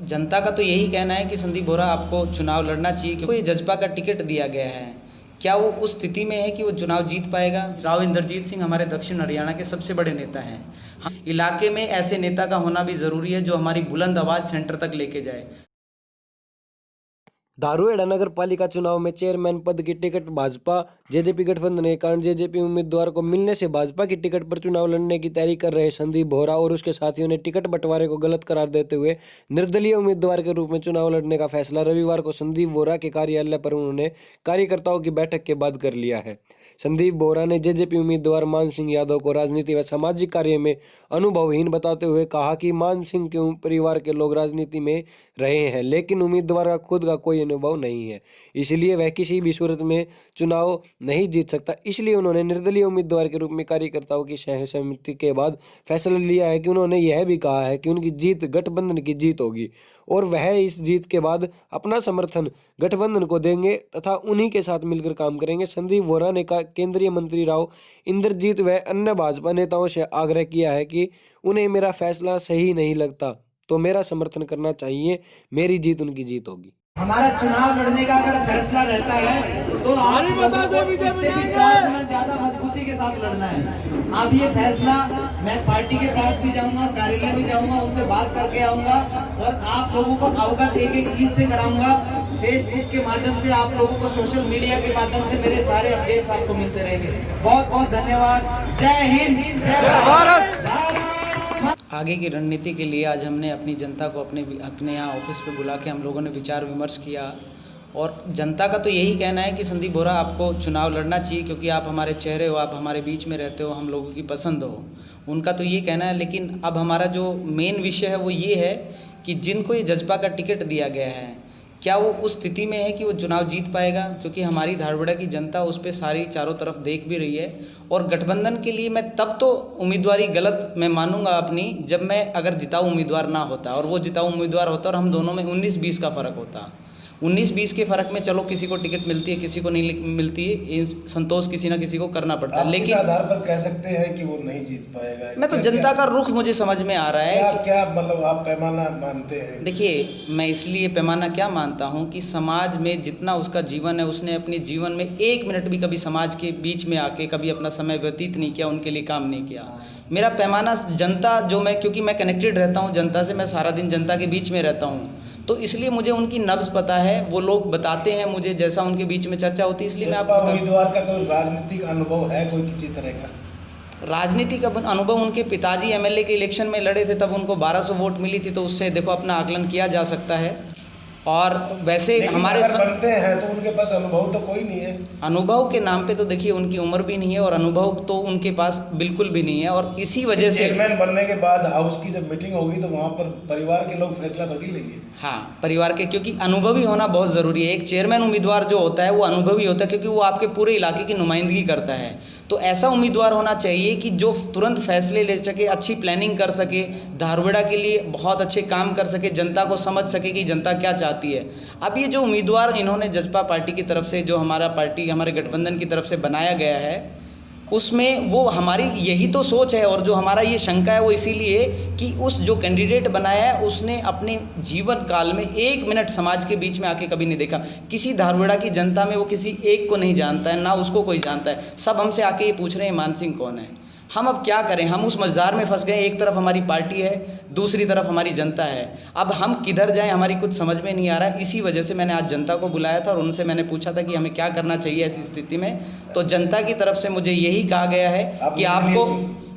जनता का तो यही कहना है कि संदीप बोहरा आपको चुनाव लड़ना चाहिए, क्योंकि जजपा का टिकट दिया गया है। क्या वो उस स्थिति में है कि वो चुनाव जीत पाएगा? राव इंद्रजीत सिंह हमारे दक्षिण हरियाणा के सबसे बड़े नेता हैं। इलाके में ऐसे नेता का होना भी ज़रूरी है जो हमारी बुलंद आवाज़ सेंटर तक लेके जाए। धारूहेड़ा नगर पालिका चुनाव में चेयरमैन पद की टिकट भाजपा जेजेपी गठबंधन के कारण जेजेपी उम्मीदवार को मिलने से भाजपा की टिकट पर चुनाव लड़ने की तैयारी कर रहे संदीप बोहरा और उसके साथियों ने टिकट बंटवारे को गलत करार देते हुए निर्दलीय उम्मीदवार के रूप में चुनाव लड़ने का फैसला रविवार को संदीप बोहरा के कार्यालय पर उन्होंने कार्यकर्ताओं की बैठक के बाद कर लिया है। संदीप बोहरा ने जेजेपी उम्मीदवार मान सिंह यादव को राजनीति व सामाजिक कार्य में अनुभवहीन बताते हुए कहा कि मान सिंह के परिवार के लोग राजनीति में रहे हैं, लेकिन उम्मीदवार का खुद का कोई अनुभव नहीं है, इसलिए वह किसी भी सूरत में चुनाव नहीं जीत सकता। इसलिए उन्होंने निर्दलीय उम्मीदवार के रूप में कार्यकर्ताओं की सहमति के बाद फैसला लिया है कि उन्होंने यह भी कहा है कि उनकी जीत गठबंधन की जीत होगी और वह इस जीत के बाद अपना समर्थन गठबंधन को देंगे तथा उन्हीं के साथ मिलकर काम करेंगे। संदीप बोहरा ने केंद्रीय मंत्री राव इंद्रजीत व अन्य भाजपा नेताओं से आग्रह किया है कि उन्हें मेरा फैसला सही नहीं लगता तो मेरा समर्थन करना चाहिए, मेरी जीत उनकी जीत होगी। हमारा चुनाव लड़ने का अगर फैसला रहता है तो आप ज्यादा मजबूती के साथ लड़ना है। अब ये फैसला मैं पार्टी के पास भी जाऊंगा, कार्यालय भी जाऊंगा, उनसे बात करके आऊंगा और आप लोगों को अवगत एक एक चीज से कराऊंगा। फेसबुक के माध्यम से आप लोगों को, सोशल मीडिया के माध्यम से मेरे सारे अपडेट्स आपको मिलते रहेंगे। बहुत बहुत धन्यवाद। जय हिंद, जय भारत। आगे की रणनीति के लिए आज हमने अपनी जनता को अपने यहाँ ऑफिस पे बुला के हम लोगों ने विचार विमर्श किया और जनता का तो यही कहना है कि संदीप बोहरा आपको चुनाव लड़ना चाहिए, क्योंकि आप हमारे चेहरे हो, आप हमारे बीच में रहते हो, हम लोगों की पसंद हो। उनका तो ये कहना है, लेकिन अब हमारा जो मेन विषय है वो ये है कि जिनको ये जजपा का टिकट दिया गया है, क्या वो उस स्थिति में है कि वो चुनाव जीत पाएगा? क्योंकि हमारी धारवाड़ा की जनता उस पर सारी चारों तरफ देख भी रही है। और गठबंधन के लिए मैं तब तो उम्मीदवारी गलत मैं मानूंगा अपनी, जब मैं अगर जिताऊ उम्मीदवार ना होता और वो जिताऊ उम्मीदवार होता और हम दोनों में 19-20 का फ़र्क होता। 19-20 के फ़र्क में चलो किसी को टिकट मिलती है, किसी को नहीं मिलती है, ये संतोष किसी ना किसी को करना पड़ता है। लेकिन आधार पर कह सकते हैं कि वो नहीं जीत पाएगा। मैं तो जनता का रुख मुझे समझ में आ रहा है। क्या मतलब आप पैमाना मानते हैं? देखिए, मैं इसलिए पैमाना क्या मानता हूँ कि समाज में जितना उसका जीवन है, उसने अपने जीवन में 1 मिनट भी कभी समाज के बीच में आके कभी अपना समय व्यतीत नहीं किया, उनके लिए काम नहीं किया। मेरा पैमाना जनता जो मैं, क्योंकि मैं कनेक्टेड रहता हूँ जनता से, मैं सारा दिन जनता के बीच में रहता हूँ, तो इसलिए मुझे उनकी नब्ज़ पता है। वो लोग बताते हैं मुझे जैसा उनके बीच में चर्चा होती है, इसलिए मैं आपको उम्मीदवार का कोई राजनीतिक अनुभव है कोई किसी तरह का? राजनीतिक अनुभव उनके पिताजी एमएलए के इलेक्शन में लड़े थे, तब उनको 1200 वोट मिली थी, तो उससे देखो अपना आकलन किया जा सकता है। और वैसे हमारे बनते हैं तो उनके पास अनुभव तो कोई नहीं है। अनुभव के नाम पे तो देखिए उनकी उम्र भी नहीं है और अनुभव तो उनके पास बिल्कुल भी नहीं है, और इसी वजह से चेयरमैन बनने के बाद हाउस की जब मीटिंग होगी तो वहाँ पर परिवार के लोग फैसला थोड़ी लेंगे। हाँ, परिवार के, क्योंकि अनुभवी होना बहुत ज़रूरी है। एक चेयरमैन उम्मीदवार जो होता है वो अनुभवी होता है, क्योंकि वो आपके पूरे इलाके की नुमाइंदगी करता है। तो ऐसा उम्मीदवार होना चाहिए कि जो तुरंत फैसले ले सके, अच्छी प्लानिंग कर सके, धारवाड़ा के लिए बहुत अच्छे काम कर सके, जनता को समझ सके कि जनता क्या चाहती है। अब ये जो उम्मीदवार इन्होंने जजपा पार्टी की तरफ से, जो हमारा पार्टी हमारे गठबंधन की तरफ से बनाया गया है, उसमें वो हमारी यही तो सोच है और जो हमारा ये शंका है वो इसीलिए कि उस जो कैंडिडेट बनाया है उसने अपने जीवन काल में 1 मिनट समाज के बीच में आके कभी नहीं देखा। किसी धारवाड़ा की जनता में वो किसी एक को नहीं जानता है, ना उसको कोई जानता है। सब हमसे आके ये पूछ रहे हैं मान सिंह कौन है। हम अब क्या करें? हम उस मझधार में फंस गए। एक तरफ हमारी पार्टी है, दूसरी तरफ हमारी जनता है। अब हम किधर जाएं हमारी कुछ समझ में नहीं आ रहा है। इसी वजह से मैंने आज जनता को बुलाया था और उनसे मैंने पूछा था कि हमें क्या करना चाहिए ऐसी स्थिति में। तो जनता की तरफ से मुझे यही कहा गया है कि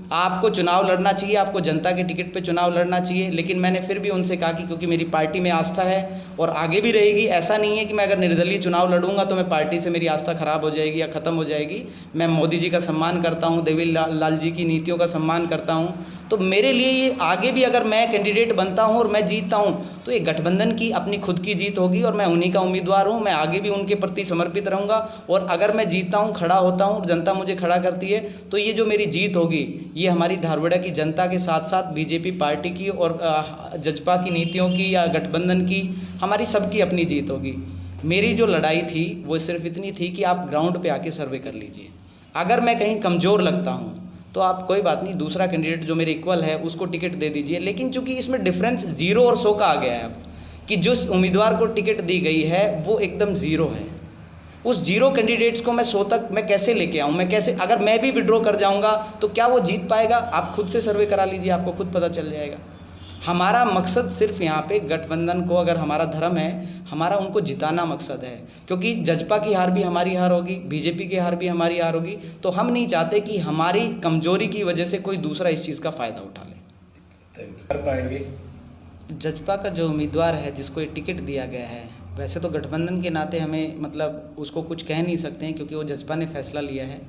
आपको चुनाव लड़ना चाहिए, आपको जनता के टिकट पे चुनाव लड़ना चाहिए। लेकिन मैंने फिर भी उनसे कहा कि क्योंकि मेरी पार्टी में आस्था है और आगे भी रहेगी, ऐसा नहीं है कि मैं अगर निर्दलीय चुनाव लड़ूंगा तो मैं पार्टी से मेरी आस्था खराब हो जाएगी या ख़त्म हो जाएगी। मैं मोदी जी का सम्मान करता हूँ, देवी लाल जी की नीतियों का सम्मान करता हूँ। तो मेरे लिए ये आगे भी अगर मैं कैंडिडेट बनता हूँ और मैं जीतता हूँ तो ये गठबंधन की अपनी खुद की जीत होगी और मैं उन्हीं का उम्मीदवार हूँ। मैं आगे भी उनके प्रति समर्पित रहूँगा और अगर मैं जीतता हूँ, खड़ा होता हूँ, जनता मुझे खड़ा करती है, तो ये जो मेरी जीत होगी ये हमारी धारवाड़ा की जनता के साथ साथ बीजेपी पार्टी की और जजपा की नीतियों की या गठबंधन की, हमारी सबकी अपनी जीत होगी। मेरी जो लड़ाई थी वो सिर्फ इतनी थी कि आप ग्राउंड पे आके सर्वे कर लीजिए। अगर मैं कहीं कमज़ोर लगता हूँ तो आप कोई बात नहीं, दूसरा कैंडिडेट जो मेरे इक्वल है उसको टिकट दे दीजिए। लेकिन चूंकि इसमें डिफरेंस 0 और 100 का आ गया है, अब कि जिस उम्मीदवार को टिकट दी गई है वो एकदम ज़ीरो है। उस जीरो कैंडिडेट्स को मैं 100 तक मैं कैसे लेके आऊँ, मैं कैसे, अगर मैं भी विड्रॉ कर जाऊँगा तो क्या वो जीत पाएगा? आप खुद से सर्वे करा लीजिए, आपको खुद पता चल जाएगा। हमारा मकसद सिर्फ यहाँ पे गठबंधन को, अगर हमारा धर्म है, हमारा उनको जिताना मकसद है, क्योंकि जजपा की हार भी हमारी हार होगी, बीजेपी की हार भी हमारी हार होगी। तो हम नहीं चाहते कि हमारी कमजोरी की वजह से कोई दूसरा इस चीज़ का फ़ायदा उठा ले। कर पाएंगे? जजपा का जो उम्मीदवार है जिसको ये टिकट दिया गया है, वैसे तो गठबंधन के नाते हमें मतलब उसको कुछ कह नहीं सकते हैं क्योंकि वो जजपा ने फैसला लिया है,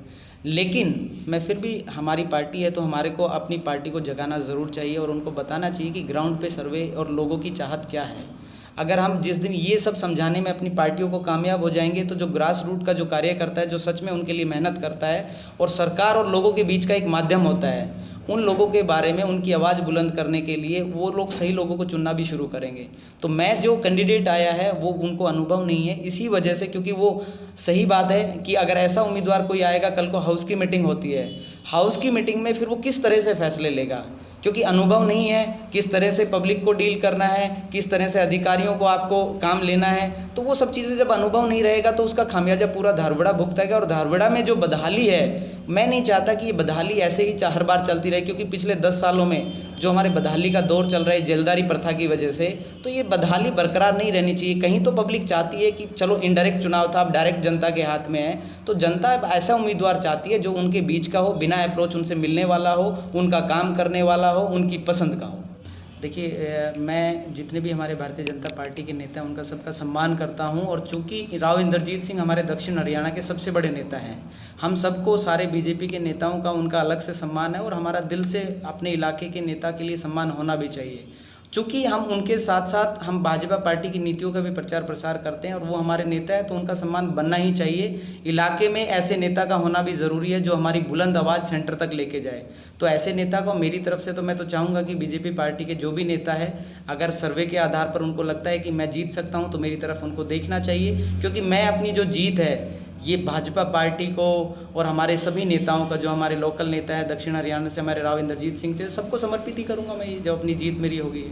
लेकिन मैं फिर भी, हमारी पार्टी है तो हमारे को अपनी पार्टी को जगाना ज़रूर चाहिए और उनको बताना चाहिए कि ग्राउंड पे सर्वे और लोगों की चाहत क्या है। अगर हम जिस दिन ये सब समझाने में अपनी पार्टियों को कामयाब हो जाएंगे तो जो ग्रास रूट का जो कार्य करता है, जो सच में उनके लिए मेहनत करता है और सरकार और लोगों के बीच का एक माध्यम होता है, उन लोगों के बारे में उनकी आवाज़ बुलंद करने के लिए वो लोग सही लोगों को चुनना भी शुरू करेंगे। तो मैं जो कैंडिडेट आया है वो उनको अनुभव नहीं है, इसी वजह से, क्योंकि वो सही बात है कि अगर ऐसा उम्मीदवार कोई आएगा, कल को हाउस की मीटिंग होती है, हाउस की मीटिंग में फिर वो किस तरह से फैसले लेगा, क्योंकि अनुभव नहीं है किस तरह से पब्लिक को डील करना है, किस तरह से अधिकारियों को आपको काम लेना है। तो वो सब चीज़ें जब अनुभव नहीं रहेगा तो उसका खामियाजा पूरा धारवाड़ा भुगतेगा। और धारवाड़ा में जो बदहाली है, मैं नहीं चाहता कि ये बदहाली ऐसे ही हर बार चलती रहे, क्योंकि पिछले 10 सालों में जो हमारे बदहाली का दौर चल रहा है जेलदारी प्रथा की वजह से, तो ये बदहाली बरकरार नहीं रहनी चाहिए। कहीं तो पब्लिक चाहती है कि चलो इनडायरेक्ट चुनाव था, अब डायरेक्ट जनता के हाथ में है, तो जनता अब ऐसा उम्मीदवार चाहती है जो उनके बीच का हो, बिना अप्रोच उनसे मिलने वाला हो, उनका काम करने वाला हो, उनकी पसंद का हो। देखिए, मैं जितने भी हमारे भारतीय जनता पार्टी के नेता हैं उनका सबका सम्मान करता हूं, और चूंकि राव इंद्रजीत सिंह हमारे दक्षिण हरियाणा के सबसे बड़े नेता हैं, हम सबको, सारे बीजेपी के नेताओं का उनका अलग से सम्मान है और हमारा दिल से अपने इलाके के नेता के लिए सम्मान होना भी चाहिए। चूँकि हम उनके साथ साथ हम भाजपा पार्टी की नीतियों का भी प्रचार प्रसार करते हैं और वो हमारे नेता है, तो उनका सम्मान बनना ही चाहिए। इलाके में ऐसे नेता का होना भी ज़रूरी है जो हमारी बुलंद आवाज़ सेंटर तक लेके जाए। तो ऐसे नेता को मेरी तरफ से तो मैं तो चाहूँगा कि बीजेपी पार्टी के जो भी नेता है, अगर सर्वे के आधार पर उनको लगता है कि मैं जीत सकता हूँ, तो मेरी तरफ उनको देखना चाहिए, क्योंकि मैं अपनी जो जीत है ये भाजपा पार्टी को और हमारे सभी नेताओं का, जो हमारे लोकल नेता है दक्षिण हरियाणा से हमारे राव इंद्रजीत सिंह थे, सबको समर्पित ही करूँगा मैं, ये जब अपनी जीत मेरी होगी।